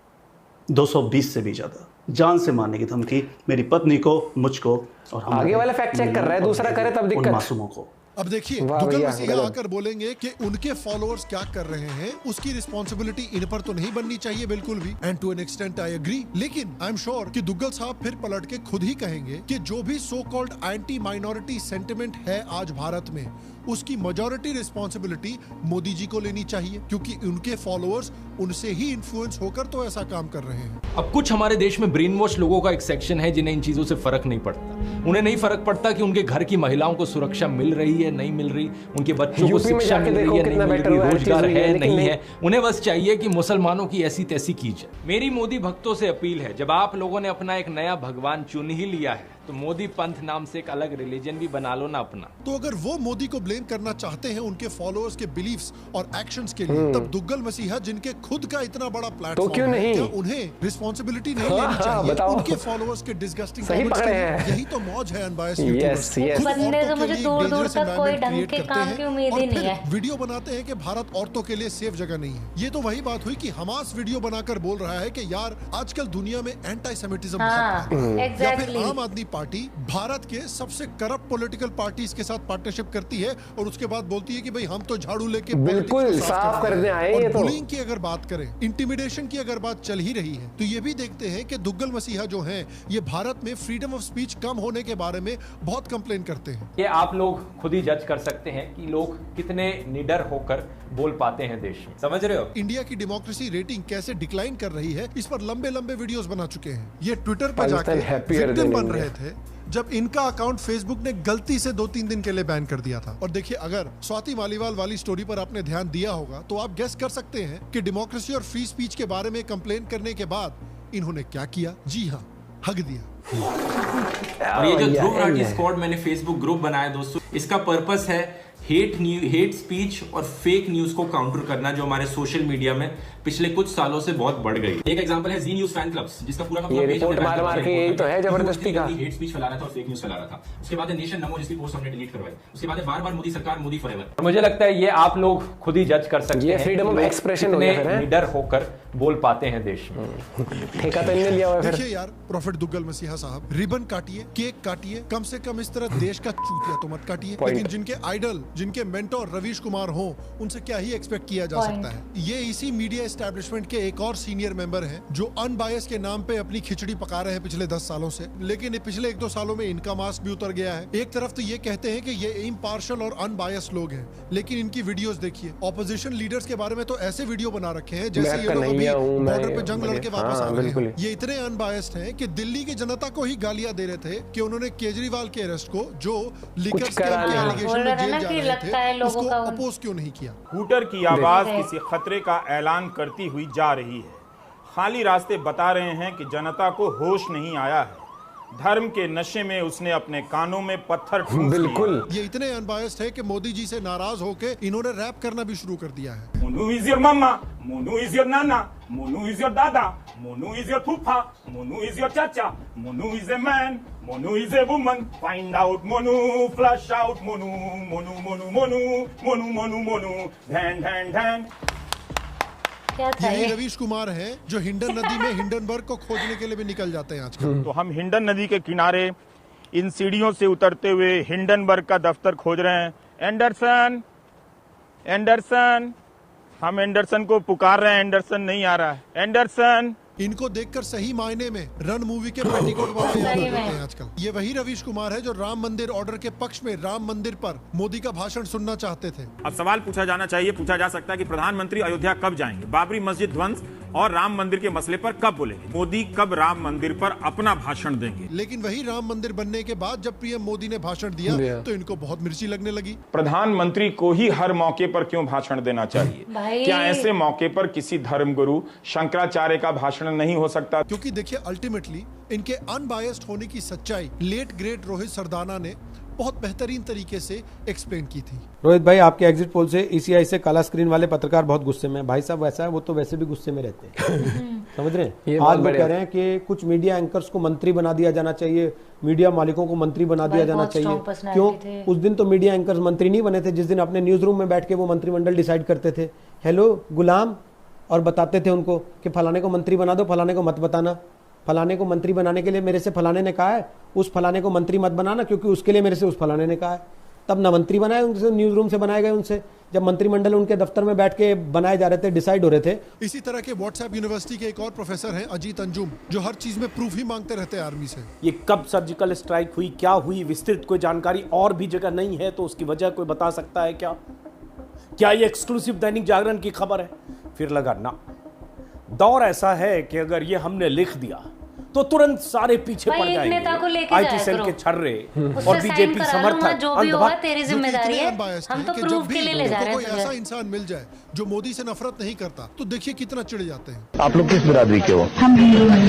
220 से भी ज्यादा जान से मारने की धमकी मेरी पत्नी को, मुझको और आगे वाला फैक्ट चेक कर रहा है, दूसरा करे तब दिक्कत। उन मासूमों को। अब देखिए, दुग्गल मसीहा आकर बोलेंगे कि उनके फॉलोअर्स क्या कर रहे हैं, उसकी रिस्पॉन्सिबिलिटी इन पर तो नहीं बननी चाहिए बिल्कुल भी। And to an extent I agree, लेकिन आई एम श्योर कि दुग्गल साहब फिर पलट के खुद ही कहेंगे कि जो भी so called anti minority sentiment है आज भारत में, उसकी मेजॉरिटी रिस्पॉन्सिबिलिटी मोदी जी को लेनी चाहिए, क्योंकि उनके फॉलोअर्स उनसे ही इन्फ्लुएंस होकर तो ऐसा काम कर रहे हैं। अब कुछ हमारे देश में ब्रेन वॉश लोगों का एक सेक्शन है जिन्हें इन चीजों से फर्क नहीं पड़ता। उन्हें नहीं फर्क पड़ता कि उनके घर की महिलाओं को सुरक्षा मिल रही है, नहीं मिल रही, उनके बच्चों को शिक्षा मिल रही है, नहीं मिल रही, रोजगार है, नहीं है। उन्हें बस चाहिए कि मुसलमानों की ऐसी तैसी की जाए। मेरी मोदी भक्तों से अपील है, जब आप लोगों ने अपना एक नया भगवान चुन ही लिया है तो मोदी पंथ नाम से एक अलग रिलीजन भी बना लो ना अपना। तो अगर वो मोदी को ब्लेम करना चाहते हैं उनके फॉलोअर्स के बिलीफ्स और एक्शंस के लिए, तब दुग्गल मसीहा जिनके खुद का इतना बड़ा प्लेटफॉर्म तो क्यों नहीं? क्या उन्हें रिस्पॉन्सिबिलिटी नहीं लेनी चाहिए उनके फॉलोअर्स के डिस्गस्टिंग कमेंट्स के लिए? यही तो मौज है अनबायस्ड यूट्यूबर्स। बंदे से मुझे दूर दूर तक कोई ढंग के काम की उम्मीद ही नहीं है। वीडियो बनाते हैं कि भारत औरतों के लिए सेफ जगह नहीं है। ये तो वही बात हुई कि हमास वीडियो बनाकर बोल रहा है कि यार आजकल दुनिया में एंटी सेमिटिज्म बहुत है। या फिर आम आदमी पार्टी भारत के सबसे करप्ट पॉलिटिकल पार्टीज के साथ पार्टनरशिप करती है और उसके बाद बोलती है कि भाई हम तो झाड़ू लेके बिल्कुल साफ करने आए हैं। तो बुलिंग की अगर बात करें, इंटिमिडेशन की अगर बात चल ही रही है, तो ये भी देखते हैं कि दुग्गल मसीहा जो हैं, ये भारत में फ्रीडम ऑफ स्पीच कम होने के बारे में बहुत कंप्लेन करते हैं। ये आप लोग खुद ही जज कर सकते हैं कि लोग कितने निडर होकर बोल पाते हैं देश में। समझ रहे हो? इंडिया की डेमोक्रेसी रेटिंग कैसे डिक्लाइन कर रही है, इस पर लंबे लंबे वीडियोस बना चुके हैं। ये ट्विटर पर जाकर विक्टिम बन रहे थे जब इनका अकाउंट फेसबुक ने गलती से 2-3 दिन के लिए बैन कर दिया था। और देखिए, अगर स्वाति मालीवाल वाली स्टोरी पर आपने ध्यान दिया होगा तो आप गेस कर सकते हैं कि डेमोक्रेसी और फ्री स्पीच के बारे में कंप्लेन करने के बाद इन्होंने क्या किया। जी हाँ, हग दिया। और ये जो ध्रुव राठी स्क्वाड मैंने फेसबुक ग्रुप बनाया दोस्तों, इसका पर्पस है हेट स्पीच और फेक न्यूज को काउंटर करना, जो हमारे सोशल मीडिया में पिछले कुछ सालों से बहुत बढ़ गई। एक एग्जांपल है जी न्यूज फैन क्लब्स, जिसका पूरा का पूरा रिपोर्ट मार के यही तो है जबरदस्ती का। हेट स्पीच फैला रहा था और फेक न्यूज फैला रहा था। उसके बाद नेशन नमो, जिसकी पोस्ट हमने डिलीट करवाई। उसके बाद बार-बार मोदी सरकार, मोदी फॉरएवर। मुझे लगता है ये आप लोग खुद ही जज कर सकते हैं। फ्रीडम ऑफ एक्सप्रेशन हो गया है, निडर होकर बोल पाते हैं देश में। ठेका तो इन्होंने लिया हुआ है। देखिए यार, प्रॉफिट दुग्गल मसीहा साहब, रिबन काटिए, केक काटिए, कम से कम इस तरह देश का चूतिया तो मत काटिए। लेकिन जिनके आइडल, जिनके मेंटोर रवीश कुमार हो, उनसे क्या ही एक्सपेक्ट किया जा सकता है। ये इसी मीडिया एस्टैब्लिशमेंट के एक और सीनियर मेंबर हैं जो अनबायस के नाम पे अपनी खिचड़ी पका रहे हैं पिछले 10 सालों से। लेकिन पिछले 1-2 सालों में इनका मास्क भी उतर गया है। एक तरफ तो ये कहते हैं कि ये इम्पार्शियल और अनबायस लोग हैं, लेकिन इनकी वीडियोस देखिए, ऑपोजिशन लीडर्स के बारे में तो ऐसे वीडियो बना रखे हैं जैसे ये लोग अभी बॉर्डर पे जंग लड़के वापस आ रहे हैं। ये इतने अनबायस्ड हैं कि दिल्ली की जनता को ही गालियां दे रहे थे कि उन्होंने केजरीवाल के अरेस्ट को, जो लिकर स्कैम के एलिगेशन में जेल जा रहे थे, उसको अपोज क्यों नहीं किया। हूटर की आवाज किसी खतरे का ऐलान करती हुई जा रही है। खाली रास्ते बता रहे हैं कि जनता को होश नहीं आया है। धर्म के नशे में उसने अपने कानों में पत्थर ठूंस लिए। बिल्कुल, ये इतने अनबायस्ड है कि मोदी जी से नाराज होके इन्होंने रैप करना भी शुरू कर दिया है। Monu is your mamma, Monu is your नाना, मोनू इज योर दादा, मोनू इज योर फूफा, मोनू इज योर चाचा, Monu is a man, Monu is a woman, find out Monu, flush out Monu, Monu Monu Monu, Monu Monu Monu, ढैन ढैन ढैन। यही रवीश कुमार हैं जो हिंडन नदी में हिंडनबर्ग को खोजने के लिए भी निकल जाते हैं आजकल। तो हम हिंडन नदी के किनारे इन सीढ़ियों से उतरते हुए हिंडनबर्ग का दफ्तर खोज रहे हैं, एंडरसन, एंडरसन, हम एंडरसन को पुकार रहे हैं, एंडरसन नहीं आ रहा है। एंडरसन। इनको देखकर सही मायने में रन मूवी के पेटीकोट वाले याद होते हैं आजकल। ये वही रवीश कुमार है जो राम मंदिर ऑर्डर के पक्ष में राम मंदिर पर मोदी का भाषण सुनना चाहते थे। अब सवाल पूछा जाना चाहिए, पूछा जा सकता है कि प्रधानमंत्री अयोध्या कब जाएंगे, बाबरी मस्जिद ध्वंस और राम मंदिर के मसले पर कब बोलेंगे, मोदी कब राम मंदिर पर अपना भाषण देंगे। लेकिन वही राम मंदिर बनने के बाद जब पीएम मोदी ने भाषण दिया तो इनको बहुत मिर्ची लगने लगी। प्रधानमंत्री को ही हर मौके पर क्यों भाषण देना चाहिए? क्या ऐसे मौके पर किसी धर्मगुरु शंकराचार्य का भाषण नहीं हो सकता? क्योंकि देखिए अल्टीमेटली इनके अनबायस्ड होने की सच्चाई लेट ग्रेट रोहित सरदाना ने बहुत बेहतरीन तरीके से एक्सप्लेन की थी। रोहित भाई, आपके एग्जिट पोल से ईसीआई से काला स्क्रीन वाले पत्रकार बहुत गुस्से में। भाई साहब वैसा है, वो तो वैसे भी गुस्से में रहते हैं। समझ रहे हैं? आज वो कह रहे हैं कि कुछ मीडिया एंकर्स को मंत्री बना दिया जाना चाहिए, मीडिया मालिकों को मंत्री बना दिया जाना चाहिए। क्यों? उस दिन तो मीडिया एंकर्स मंत्री नहीं बने थे जिस दिन अपने न्यूज रूम में बैठ के वो मंत्रिमंडल डिसाइड करते थे। हेलो गुलाम, और बताते थे उनको कि फलाने को मंत्री बना दो, फलाने को मत बताना। फलाने को मंत्री बनाने के लिए मेरे से फलाने ने कहा है, उस फलाने को मंत्री मत बनाना क्योंकि उसके लिए मेरे से उस फलाने ने कहा है। तब ना मंत्री बनाए उनसे, न्यूज रूम से बनाए गए उनसे, जब मंत्रिमंडल उनके दफ्तर में बैठ के बनाए जा रहे थे, डिसाइड हो रहे थे। इसी तरह के व्हाट्सएप यूनिवर्सिटी के एक और प्रोफेसर हैं अजीत अंजुम, जो हर चीज में प्रूफ ही मांगते रहते हैं आर्मी से। ये कब सर्जिकल स्ट्राइक हुई, क्या हुई, विस्तृत कोई जानकारी और भी जगह नहीं है तो उसकी वजह कोई बता सकता है क्या? क्या ये एक्सक्लूसिव दैनिक जागरण की खबर है? फिर लगा ना। दौर ऐसा है कि अगर ये हमने लिख दिया तो तुरंत सारे पीछे पड़ जाएंगे। आईटी सेल के छर्रे और बीजेपी समर्थक, जो भी होगा तेरी जिम्मेदारी है, हम तो प्रूफ के लिए ले जा रहे हैं। कोई ऐसा इंसान मिल जाए जो मोदी से नफरत नहीं करता तो देखिए कितना चिढ़ जाते हैं। आप लोग किस बिरादरी के हो? हम हिंदू हैं।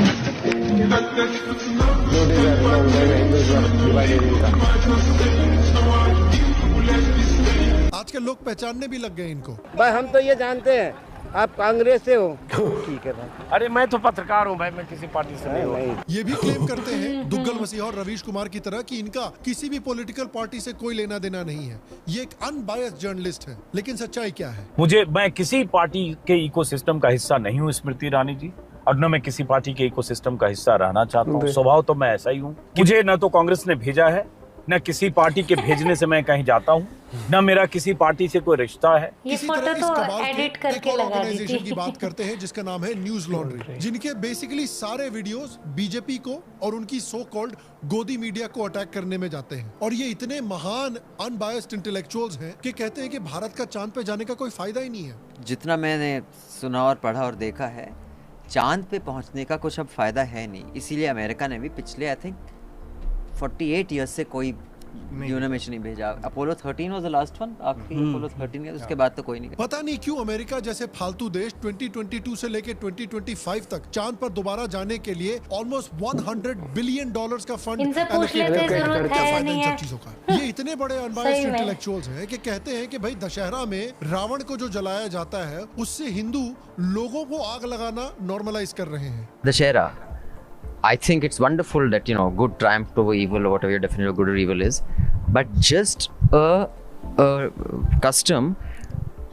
आजकल लोग पहचानने भी लग गए इनको। भाई हम तो ये जानते हैं आप कांग्रेस से हो। ठीक है भाई। अरे मैं तो पत्रकार हूँ भाई, मैं किसी पार्टी से नहीं हूँ। ये भी क्लेम करते हैं दुग्गल मसीहा और रवीश कुमार की तरह कि इनका किसी भी पॉलिटिकल पार्टी से कोई लेना देना नहीं है, ये एक अनबायस्ड जर्नलिस्ट है। लेकिन सच्चाई क्या है? मैं किसी पार्टी के इकोसिस्टम का हिस्सा नहीं हूँ स्मृति ईरानी जी, और न मैं किसी पार्टी के इकोसिस्टम का हिस्सा रहना चाहता हूँ। स्वभाव तो मैं ऐसा ही हूँ। मुझे न तो कांग्रेस ने भेजा है, न किसी पार्टी के भेजने से मैं कहीं जाता हूँ, न मेरा किसी पार्टी से कोई रिश्ता है। ये फोटो तो एडिट करके लगा दी थी। की बात करते हैं जिसका नाम है न्यूज लॉन्ड्री, जिनके बेसिकली सारे वीडियोस बीजेपी को और उनकी सो कॉल्ड गोदी मीडिया को अटैक करने में जाते हैं। और ये इतने महान अनबायस्ड इंटेलेक्चुअल्स हैं कि कहते हैं कि भारत का चांद पे जाने का कोई फायदा ही नहीं है। जितना मैंने सुना और पढ़ा और देखा है, चांद पे पहुंचने का कुछ अब फायदा है नहीं। इसीलिए अमेरिका ने भी पिछले आई थिंक 48 ईयर्स से कोई यूएन मिशन नहीं भेजा। Apollo 13 was the last one, आखिरी अपोलो 13 के, उसके बाद तो कोई नहीं। पता नहीं क्यों अमेरिका जैसे फालतू देश 2022 से लेके 2025 तक चांद पर दोबारा जाने के लिए ऑलमोस्ट $100 बिलियन का फंड इनसे पूछ लेते हैं, जरूरत है नहीं है। चीजों का ये इतने बड़े अनबायस्ड इंटेलेक्चुअल्स हैं कि कहते हैं कि भाई दशहरा में रावण को जो जलाया जाता है उससे हिंदू लोगों को आग लगाना नॉर्मलाइज कर रहे हैं। Dussehra, I think it's wonderful that, you know, good triumphed over evil or whatever your definition of good or evil is, but just a custom.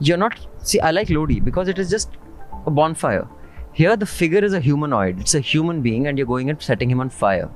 You're not, see, I like Lodi because it is just a bonfire. Here the figure is a humanoid, it's a human being, and you're going and setting him on fire,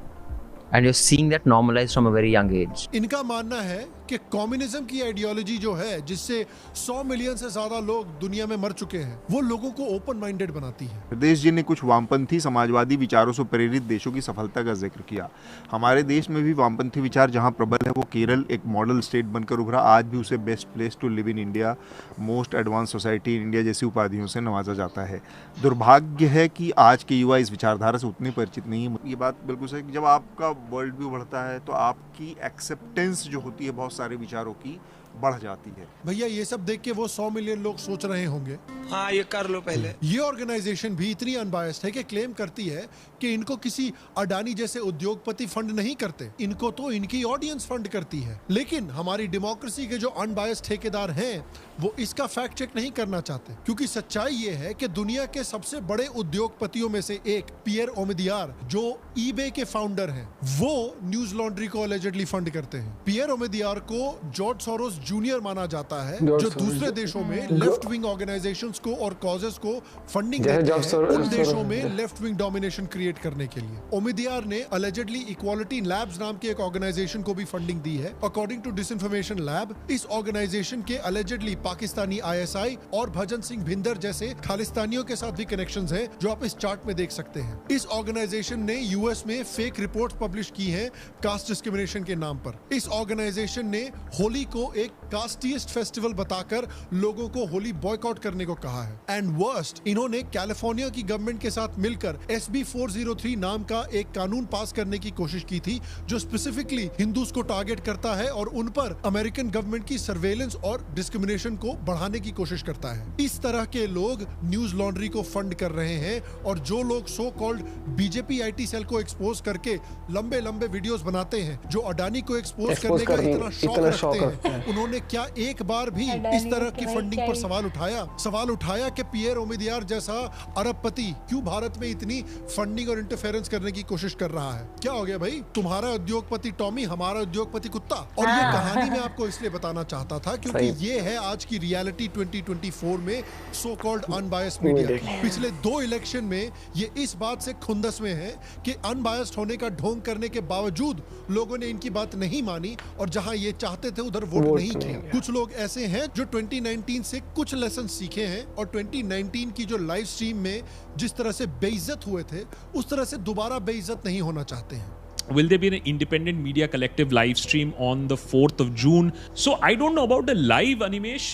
and you're seeing that normalized from a very young age. इनका मानना है कि communism की ideology जो है जिससे 100 million से ज्यादा लोग दुनिया में मर चुके हैं, वो लोगों को ओपन माइंडेड बनाती है। प्रदेश जी ने कुछ वामपंथी समाजवादी विचारों से प्रेरित देशों की सफलता का जिक्र किया। हमारे देश में भी वामपंथी विचार जहां प्रबल है, वो केरल एक मॉडल स्टेट बनकर उभरा। आज भी उसे best place to live in India, most advance society in India जैसी उपाधियों से नवाजा जाता है। दुर्भाग्य है कि आज के युवा इस विचारधारा से उतने परिचित नहीं है। ये बात बिल्कुल सही कि जब आपका वर्ल्ड व्यू बढ़ता है तो आपकी एक्सेप्टेंस जो होती है बहुत सारे विचारों की बढ़ जाती है। भैया ये सब देख के वो 100 मिलियन लोग सोच रहे होंगे, हाँ ये कर लो पहले। ये ऑर्गेनाइजेशन भी इतनी अनबायस्ड है कि क्लेम करती है कि इनको किसी अडानी जैसे उद्योगपति फंड नहीं करते, इनको तो इनकी ऑडियंस फंड करती है। लेकिन हमारी डेमोक्रेसी के जो अनबायस्ड ठेकेदार हैं वो इसका फैक्ट चेक नहीं करना चाहते, क्योंकि सच्चाई ये है कि दुनिया के सबसे बड़े उद्योगपतियों में से एक पियर ओमिदियार जो ईबे के फाउंडर हैं, वो न्यूज लॉन्ड्री को अलेजेडली फंड करते हैं। पियर ओमिदियार को जॉर्ज सोरोस जूनियर माना जाता है, जो दूसरे देशों में लेफ्ट विंग ऑर्गेनाइजेशंस को और कॉजेस को फंडिंग देते हैं उन देशों में लेफ्ट विंग डोमिनेशन क्रिएट करने के लिए। उम्मीदवार ने अलेजेडली इक्वालिटी लैब्स नाम के एक ऑर्गेनाइजेशन को भी फंडिंग दी है। अकॉर्डिंग टू डिसइंफॉर्मेशन लैब, इस ऑर्गेनाइजेशन के अलेजेडली पाकिस्तानी ISI और भजन सिंह भिंदर जैसे खालिस्तानियों के साथ भी कनेक्शंस हैं, जो आप इस चार्ट में देख सकते हैं। इस ऑर्गेनाइजेशन ने यूएस में फेक रिपोर्ट पब्लिश की है कास्ट डिस्क्रिमिनेशन के नाम पर। इस ऑर्गेनाइजेशन ने होली को एक कास्टिएस्ट फेस्टिवल बताकर लोगों को होली बॉयकॉट करने को कहा है। एंड वर्स्ट, इन्होंने कैलिफोर्निया की गवर्नमेंट के साथ मिलकर SB 403 नाम का एक कानून पास करने की कोशिश की थी, जो स्पेसिफिकली हिंदूज को टारगेट करता है और उन पर अमेरिकन गवर्नमेंट की सर्वेलेंस और डिस्क्रिमिनेशन को बढ़ाने की कोशिश करता है। इस तरह के लोग न्यूज लॉन्ड्री को फंड कर रहे हैं, और जो लोग so called BJP IT cell को एक्सपोज करके लंबे लंबे वीडियोस बनाते हैं, जो अडानी को एक्सपोज करने का इतना शौक रखते हैं, उन्होंने क्या एक बार भी इस तरह की फंडिंग पर सवाल उठाया कि पियर ओमिदियार जैसा अरबपति क्यों भारत में इतनी फंडिंग और इंटरफेरेंस करने की कोशिश कर रहा है? क्या हो गया भाई, तुम्हारा उद्योगपति टॉमी, हमारा उद्योगपति कुत्ता। और ये कहानी मैं आपको इसलिए बताना चाहता था क्योंकि ये है आज की रियलिटी 2024 में सो कॉल्ड अनबायस्ड मीडिया। पिछले 2 इलेक्शन में ये इस बात से खुंदस में है कि अनबायस्ड होने का ढोंग करने के बावजूद लोगों ने इनकी बात नहीं मानी, और जहां ये चाहते थे उधर वोट नहीं किया। कुछ लोग ऐसे हैं जो 2019 से कुछ लेसन सीखे हैं, और 2019 की जो लाइव स्ट्रीम में जिस तरह से बेइज्जत हुए थे, उस तरह से दोबारा बेइज्जत नहीं होना चाहते हैं। Will there be an independent media collective live stream on the 4th of June? So I don't know about the live, Animesh.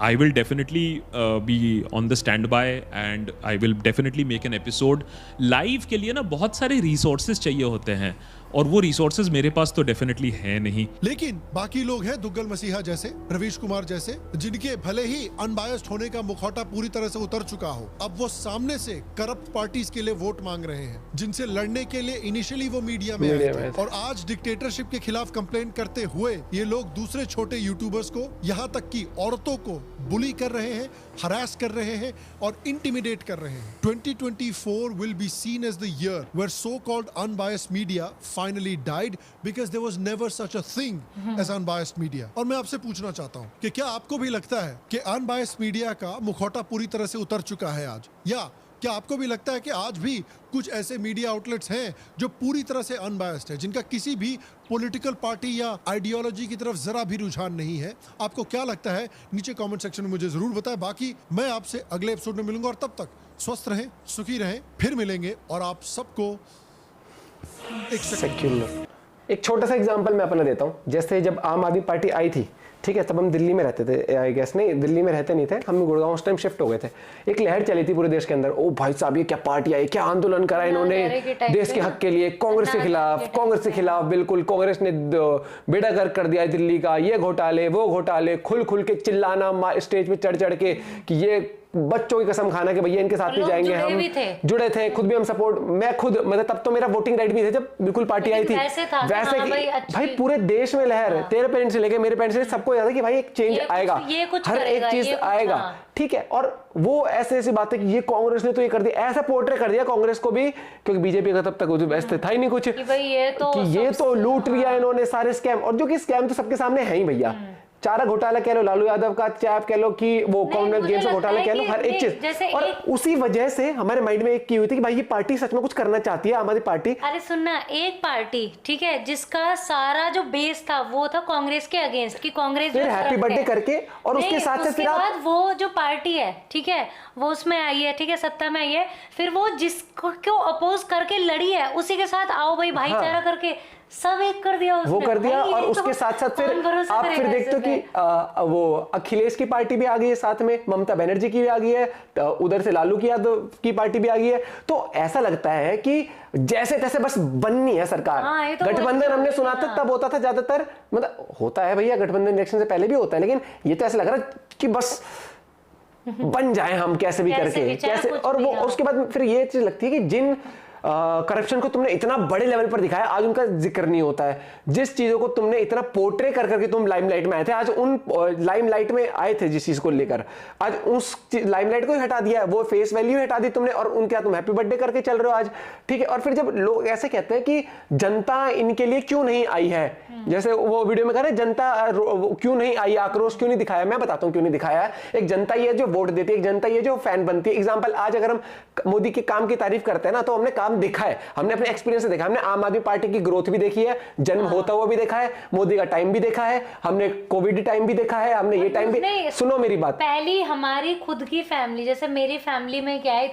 I will definitely be on the standby and I will definitely make an episode. Live के लिए ना बहुत सारे resources चाहिए होते हैं, और वो रिसोर्सेज मेरे पास तो डेफिनेटली है नहीं। लेकिन बाकी लोग हैं दुग्गल मसीहा जैसे, रवीश कुमार जैसे, जिनके भले ही अनबायस्ड होने का मुखौटा पूरी तरह से उतर चुका हो, अब वो सामने से करप्ट पार्टीज के लिए वोट मांग रहे हैं, जिनसे लड़ने के लिए इनिशियली वो मीडिया में आए थे। और आज डिक्टेटरशिप के खिलाफ कंप्लेंट करते हुए ये लोग दूसरे छोटे यूट्यूबर्स को, यहाँ तक कि औरतों को बुली कर रहे हैं, हरास कर रहे हैं और इंटिमिडेट कर रहे हैं। 2024 will be seen as the year where so-called unbiased media finally died because there was never such a thing as unbiased media। और मैं आपसे पूछना चाहता हूँ कि क्या आपको भी लगता है कि unbiased media का मुखौटा पूरी तरह से उतर चुका है आज, या क्या आपको भी लगता है कि आज भी कुछ ऐसे मीडिया आउटलेट्स हैं जो पूरी तरह से अनबायस्ड है, जिनका किसी भी पॉलिटिकल पार्टी या आइडियोलॉजी की तरफ जरा भी रुझान नहीं है? आपको क्या लगता है नीचे कमेंट सेक्शन में मुझे जरूर बताएं। बाकी मैं आपसे अगले एपिसोड में मिलूंगा, और तब तक स्वस्थ रहें, सुखी रहें, फिर मिलेंगे। और आप सबको एक छोटा सा एग्जांपल मैं अपना देता हूँ। जैसे जब आम आदमी पार्टी आई थी, ठीक है, तब हम दिल्ली में रहते थे, आई गेस नहीं दिल्ली में रहते नहीं थे, हम गुड़गांव उस टाइम शिफ्ट हो गए थे। एक लहर चली थी पूरे देश के अंदर, ओ भाई साहब ये क्या पार्टी आई, क्या आंदोलन करा इन्होंने देश के हक के लिए, कांग्रेस के खिलाफ बिल्कुल कांग्रेस ने बेड़ा गर्क कर दिया दिल्ली का, ये घोटाले वो घोटाले, खुल के चिल्लाना स्टेज पे चढ़ के कि ये बच्चों की कसम खाना कि भैया इनके साथ नहीं जाएंगे। हम जुड़े थे, खुद भी हम सपोर्ट, मैं खुद मतलब तब तो मेरा वोटिंग राइट भी थे जब बिल्कुल पार्टी आई थी, वैसे भाई पूरे देश में लहर, तेरे पेरेंट्स से लेके मेरे पेरेंट्स से सबको याद है कि भाई एक चेंज आएगा, हर एक चीज आएगा, ठीक है। और वो ऐसे बातें कि ये कांग्रेस ने तो ये कर दिया, ऐसा पोर्ट्रे कर दिया कांग्रेस को भी, क्योंकि बीजेपी का तब तक वैसे था ही नहीं कुछ, कि ये तो लूट लिया इन्होंने सारे स्कैम। और जो कि स्कैम तो सबके सामने है ही भैया, चारा घोटाला कह लो, लालू यादव का, चाहे आप कह लो कि वो कॉमनवेल्थ गेम्स घोटाला कह लो, हर एक चीज। और उसी वजह से हमारे माइंड में एक की हुई थी कि भाई ये पार्टी सच में कुछ करना चाहती है, हमारी पार्टी। अरे सुनना, एक पार्टी ठीक है जिसका सारा जो बेस था वो था कांग्रेस के अगेंस्ट, कि कांग्रेस फिर हैप्पी बर्थडे करके, और उसके साथ साथ फिर बाद वो जो पार्टी है, ठीक है, वो उसमें आई है, ठीक है, सत्ता में आई है, फिर वो जिसको अपोज करके लड़ी है उसी के साथ आओ भाई भाईचारा करके सब एक कर दिया उसने, वो कर दिया। और उसके साथ साथ फिर आप फिर देखते हो कि वो अखिलेश की पार्टी भी आ गई है, साथ में ममता बनर्जी की भी आ गई है, उधर से लालू यादव की पार्टी भी आ गई है। तो ऐसा लगता है कि जैसे तैसे बस बननी है सरकार। तो गठबंधन हमने सुना था तब होता था ज्यादातर, मतलब होता है भैया गठबंधन इलेक्शन से पहले भी होता है, लेकिन ये तो ऐसा लग रहा है कि बस बन जाए हम कैसे भी करके, कैसे। और वो उसके बाद फिर ये चीज लगती है कि जिन करप्शन को तुमने इतना बड़े लेवल पर दिखाया, आज उनका जिक्र नहीं होता है। जिस चीजों को तुमने इतना पोर्ट्रे कर करके तुम लाइमलाइट में आए थे, आज उन लाइमलाइट में आए थे जिस चीज को लेकर, आज उस लाइमलाइट को ही हटा दिया है, वो फेस वैल्यू हटा दी तुमने, और उनके तुम हैप्पी बर्थडे करके चल रहे हो आज, ठीक है। और फिर जब लोग ऐसे कहते हैं कि जनता इनके लिए क्यों नहीं आई है, जैसे वो वीडियो में कह रहे जनता क्यों नहीं आई, आक्रोश क्यों नहीं दिखाया, मैं बताता हूं क्यों नहीं दिखाया है। एक जनता ही है जो वोट देती है, एक जनता ही है जो फैन बनती है। एग्जांपल, आज अगर हम मोदी के काम की तारीफ करते हैं ना, तो हमने काम देखा है, हमने अपने एक्सपीरियंस से देखा, हमने आम आदमी पार्टी की ग्रोथ भी देखी है, जन्म होता हुआ भी देखा है, मोदी का टाइम भी देखा है, हमने कोविड टाइम भी देखा है, हमने ये टाइम भी, सुनो मेरी बात, पहली हमारी खुद की फैमिली, जैसे मेरी फैमिली में क्या है,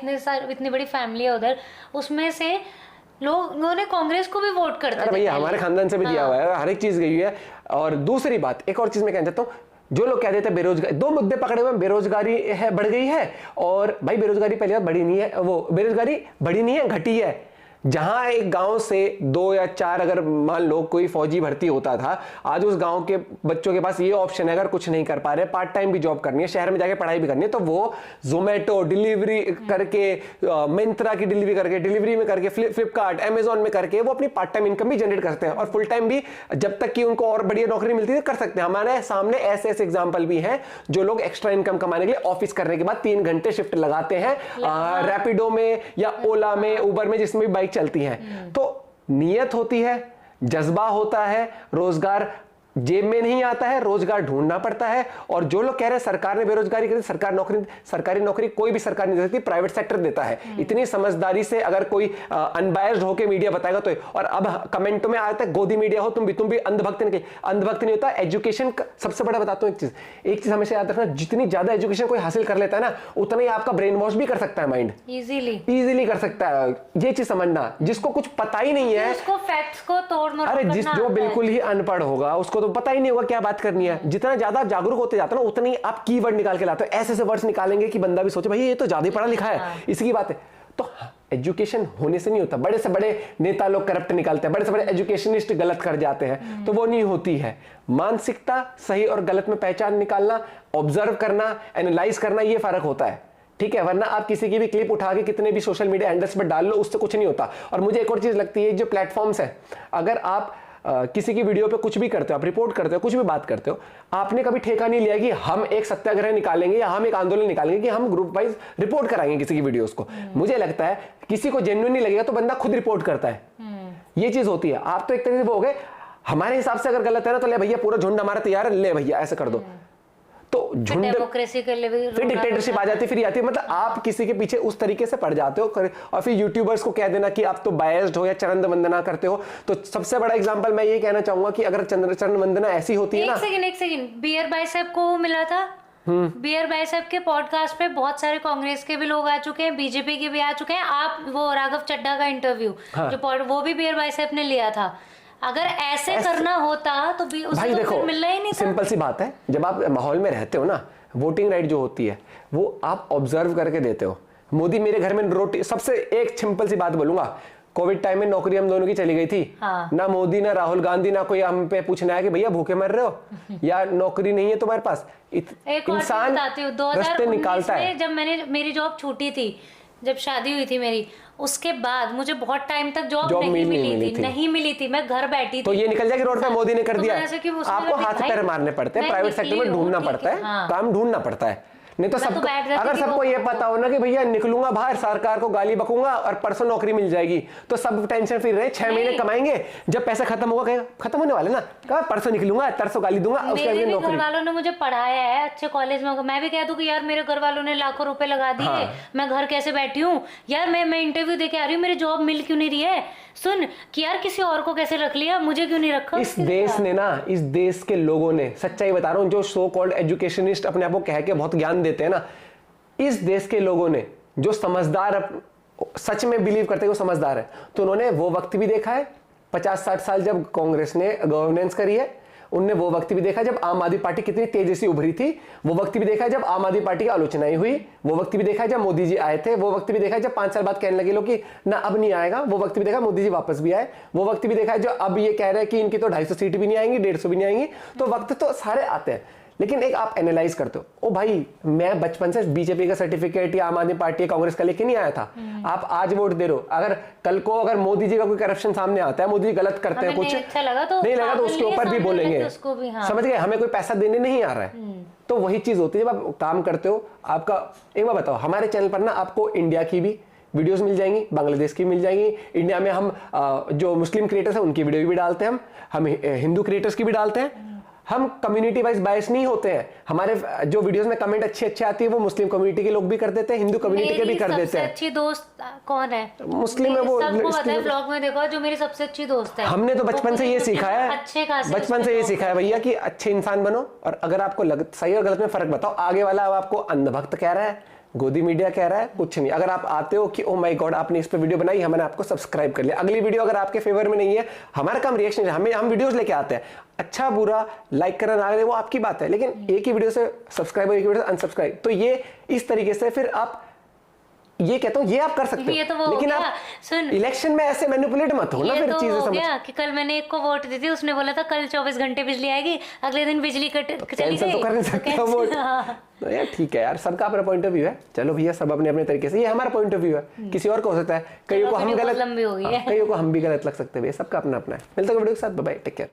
इतनी बड़ी फैमिली है उधर, उसमें से लोगों ने कांग्रेस को भी वोट करते थे। भैया हमारे खानदान से भी दिया हुआ है, हर एक चीज गई है। और दूसरी बात, एक और चीज मैं कहना चाहता हूँ, जो लोग कहते थे बेरोजगारी, दो मुद्दे पकड़े हुए, बेरोजगारी है बढ़ गई है, और भाई बेरोजगारी पहले बढ़ी नहीं है, वो बेरोजगारी बढ़ी नहीं है, घटी है। जहां एक गांव से 2 या 4 अगर मान लो कोई फौजी भर्ती होता था, आज उस गांव के बच्चों के पास ये ऑप्शन है, अगर कुछ नहीं कर पा रहे, पार्ट टाइम भी जॉब करनी है, शहर में जाके पढ़ाई भी करनी है, तो वो जोमेटो डिलीवरी करके, मिंत्रा की डिलीवरी में करके, फ्लिपकार्ट अमेजॉन में करके वो अपनी पार्ट टाइम इनकम भी जनरेट करते हैं, और फुल टाइम भी जब तक कि उनको और बढ़िया नौकरी मिलती है कर सकते हैं। हमारे सामने ऐसे ऐसे एग्जाम्पल भी हैं जो लोग एक्स्ट्रा इनकम कमाने के लिए ऑफिस करने के बाद 3 घंटे शिफ्ट लगाते हैं रैपिडो में या ओला में, उबर में, जिसमें भी बाइक चलती है। तो नियत होती है, जज्बा होता है, रोजगार जेब में नहीं आता है, रोजगार ढूंढना पड़ता है। और जो लोग कह रहे हैं सरकार ने बेरोजगारी कर दी, सरकारी नौकरी कोई भी सरकार नहीं दे सकती, प्राइवेट सेक्टर देता है। इतनी समझदारी से अगर कोई अनबायस्ड होकर मीडिया बताएगा तो। और अब कमेंटों में आता है गोदी मीडिया हो तुम भी अंधभक्त नहीं होता। एजुकेशन सबसे बड़ा बताता हूं एक चीज हमेशा याद रखना, जितनी ज्यादा एजुकेशन कोई हासिल कर लेता है ना, उतना ही आपका ब्रेन वॉश भी कर सकता है, माइंड इजीली कर सकता है। ये चीज समझना, जिसको कुछ पता ही नहीं है, उसको फैक्ट्स को तोड़ना, अरे जो बिल्कुल ही अनपढ़ होगा उसको तो पता ही नहीं होगा क्या बात करनी है। जितना ज्यादा आप जागरूक होते जाते हो ना, उतना ही आप कीवर्ड निकाल के लाते हो, ऐसे वर्ड्स निकालेंगे कि बंदा भी सोचे भाई ये तो ज्यादा पढ़ा लिखा है, इसी की बात है। तो एजुकेशन होने से नहीं होता। बड़े से बड़े नेता लोग करप्ट निकालते हैं, बड़े से बड़े एजुकेशनिस्ट गलत कर जाते हैं, तो वो नहीं होती है। मानसिकता, सही और गलत में पहचान निकालना, ऑब्जर्व करना, एनालाइज करना, ये फर्क होता है, ठीक है। वरना आप किसी की भी क्लिप उठा के कितने भी सोशल मीडिया हैंडल्स पर डाल लो, उससे कुछ नहीं होता। और मुझे एक और चीज लगती है, जो प्लेटफॉर्म्स है, अगर आप किसी की वीडियो पे कुछ भी करते हो, आप रिपोर्ट करते हो, कुछ भी बात करते हो, आपने कभी ठेका नहीं लिया कि हम एक सत्याग्रह निकालेंगे या हम एक आंदोलन निकालेंगे कि हम ग्रुप वाइज रिपोर्ट कराएंगे किसी की वीडियोस को। मुझे लगता है किसी को जेन्युइन नहीं लगेगा तो बंदा खुद रिपोर्ट करता है, ये चीज होती है। आप तो एक तरीके से वो हो गए, हमारे हिसाब से अगर गलत है ना तो ले भैया पूरा झुंड हमारा तैयार है, ले भैया ऐसे कर दो, तो झुंड डेमोक्रेसी के लिए फिर डिक्टेटरशिप आ जाती है, फिर आती है। मतलब आप किसी के पीछे उस तरीके से पड़ जाते हो, और फिर यूट्यूबर्स को कह देना कि आप तो बायस्ड हो या चरण वंदना करते हो। तो सबसे बड़ा एग्जांपल मैं ये कहना चाहूंगा कि अगर चरण वंदना ऐसी होती है ना, एक सेकंड बियर भाई साहब को मिला था, बियर भाई साहब के पॉडकास्ट पे बहुत सारे कांग्रेस के भी लोग आ चुके हैं, बीजेपी के भी आ चुके हैं। आप वो राघव चड्ढा का इंटरव्यू वो भी बियर भाई साहब ने लिया था। अगर ऐसे करना होता तो भी उसको भाई देखो, मिलना ही नहीं था। सिंपल सी बात है, जब आप माहौल में रहते हो ना, वोटिंग राइट जो होती है वो आप ऑब्जर्व करके देते हो। मोदी मेरे घर में रोटी, सबसे एक सिंपल सी बात बोलूंगा, कोविड टाइम में नौकरी हम दोनों की चली गई थी। ना मोदी ना राहुल गांधी ना कोई हम पे पूछने आया कि भैया भूखे मर रहे हो या नौकरी नहीं है तुम्हारे पास। इंसान रास्ते निकालता है। जब मेरी जॉब छूटी थी, जब शादी हुई थी मेरी, उसके बाद मुझे बहुत टाइम तक जॉब नहीं मिली थी, मैं घर बैठी थी। तो ये निकल जाएगी रोड पे, मोदी ने कर दिया। आपको हाथ पैर मारने पड़ते हैं, प्राइवेट सेक्टर में ढूंढना पड़ता है, काम ढूंढना पड़ता है। नहीं तो सबको अगर सबको ये पता हो ना कि भैया निकलूंगा बाहर, सरकार को गाली बकूंगा और परसों नौकरी मिल जाएगी, तो सब टेंशन फ्री रहे। 6 महीने कमाएंगे, जब पैसा खत्म होगा, कहेगा खत्म होने वाले ना, कहा परसों निकलूंगा, तरसों गाली दूंगा, उसके बाद नौकरी। घर वालों ने मुझे पढ़ाया है अच्छे कॉलेज में, मैं भी कह दूं कि यार मेरे घर वालों ने लाखों रुपए लगा दिए, मैं घर कैसे बैठी हूँ यार, मैं इंटरव्यू देके आ रही हूँ, मेरी जॉब मिल क्यों नहीं रही है, सुन कि यार किसी और को कैसे रख लिया, मुझे क्यों नहीं रखा। इस देश ने ना, इस देश के लोगों ने, सच्चाई बता रहा हूँ, जो सो कॉल्ड एजुकेशनिस्ट अपने आप को कह के बहुत ज्ञान देते हैं ना, इस देश के लोगों ने जो समझदार, सच में बिलीव करते हैं वो समझदार है, तो उन्होंने वो वक्त भी देखा है 50-60 साल जब कांग्रेस ने गवर्नेंस करी है, उनने वो वक्त भी देखा जब आम आदमी पार्टी कितनी तेजी से उभरी थी, वो वक्त भी देखा जब आम आदमी पार्टी की आलोचनाएं हुई, वो वक्त भी देखा जब मोदी जी आए थे, वो वक्त भी देखा जब 5 साल बाद कहने लगे लोग कि ना अब नहीं आएगा, वो वक्त भी देखा मोदी जी वापस भी आए, वो वक्त भी देखा जो अब ये कह रहे हैं कि इनकी तो 250 सीट भी नहीं आएंगी, 150 भी नहीं आएंगी। तो वक्त तो सारे आते हैं, लेकिन एक आप एनालाइज करते हो, ओ भाई मैं बचपन से बीजेपी का सर्टिफिकेट या आम आदमी पार्टी कांग्रेस का लेके नहीं आया था, आप आज वोट दे रहे हो, अगर कल को अगर मोदी जी का कोई करप्शन सामने आता है, मोदी जी गलत करते हैं कुछ, अच्छा लगा तो नहीं लगा तो उसके ऊपर भी बोलेंगे, समझ गए, हमें कोई पैसा देने नहीं आ रहा है। तो वही चीज होती है जब आप काम करते हो। आपका एक बार बताओ, हमारे चैनल पर ना आपको इंडिया की भी वीडियोस मिल जाएंगी, बांग्लादेश की मिल जाएंगी, इंडिया में हम जो मुस्लिम क्रिएटर्स हैं उनकी वीडियो भी डालते हैं, हम हिंदू क्रिएटर्स की भी डालते हैं। हम कम्युनिटी वाइज बायस नहीं होते हैं, हमारे जो वीडियोस में कमेंट अच्छी आती है वो मुस्लिम कम्युनिटी के लोग भी कर देते हैं, हिंदू कम्युनिटी के भी कर देते हैं। अच्छी दोस्त कौन है? मुस्लिम है वो, सबको पता है, व्लॉग में देखो जो मेरी सबसे अच्छी दोस्त है। हमने तो बचपन से ये सीखा है, बचपन से ये सीखा है भैया कि अच्छे इंसान बनो, और अगर आपको सही और गलत में फर्क बताओ। आगे वाला अब आपको अंधभक्त कह रहा है, गोदी मीडिया कह रहा है, कुछ नहीं। अगर आप आते हो कि ओ माय गॉड आपने इस पे वीडियो बनाई, हमने आपको सब्सक्राइब कर लिया, अगली वीडियो अगर आपके फेवर में नहीं है, हमारा काम रिएक्शन है, हम वीडियोस लेके आते हैं, अच्छा बुरा लाइक करना ना करें वो आपकी बात है, लेकिन एक ही वीडियो से सब्सक्राइब और एक वीडियो से अनसब्सक्राइब, तो ये इस तरीके से फिर आप ये कहता हूँ ये आप कर सकते हो, तो लेकिन आप इलेक्शन में ऐसे मैनिपुलेट मत हो ना, फिर तो चीजें समझ कि कल मैंने एक को वोट दी थी, उसने बोला था कल 24 घंटे बिजली आएगी, अगले दिन बिजली चली गई। कैंसिल तो कर नहीं सकते वोट। तो यार ठीक है यार, सबका अपना पॉइंट ऑफ व्यू है, चलो भैया सब अपने अपने तरीके से, ये हमारा पॉइंट ऑफ व्यू है, किसी और को हो सकता है, कईयों को हम गलत, कईयों को हम भी गलत लग सकते हैं, सबका अपना अपना है। मिलते हैं वीडियो के साथ, बाय बाय, टेक केयर।